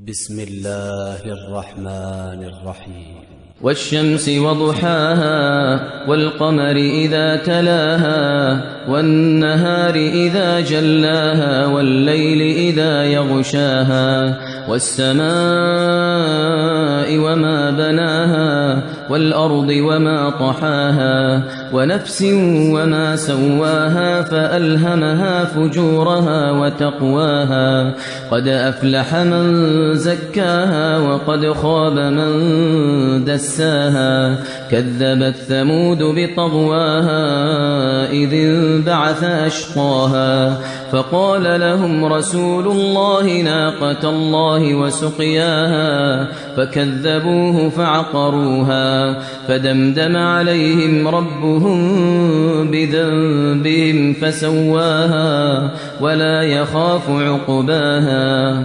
بسم الله الرحمن الرحيم. والشمس وضحاها والقمر إذا تلاها والنهار إذا جلاها والليل إذا يغشاها والسماء وما بناها والأرض وما طحاها ونفس وما سواها فألهمها فجورها وتقواها قد أفلح من زكاها وقد خاب من دساها كذبت ثمود بطغواها إذ انبعث أشقاها فقال لهم رسول الله ناقة الله وسقياها فكذبوه فعقروها فدمدم عليهم ربهم بذنبهم فسواها ولا يخاف عقباها.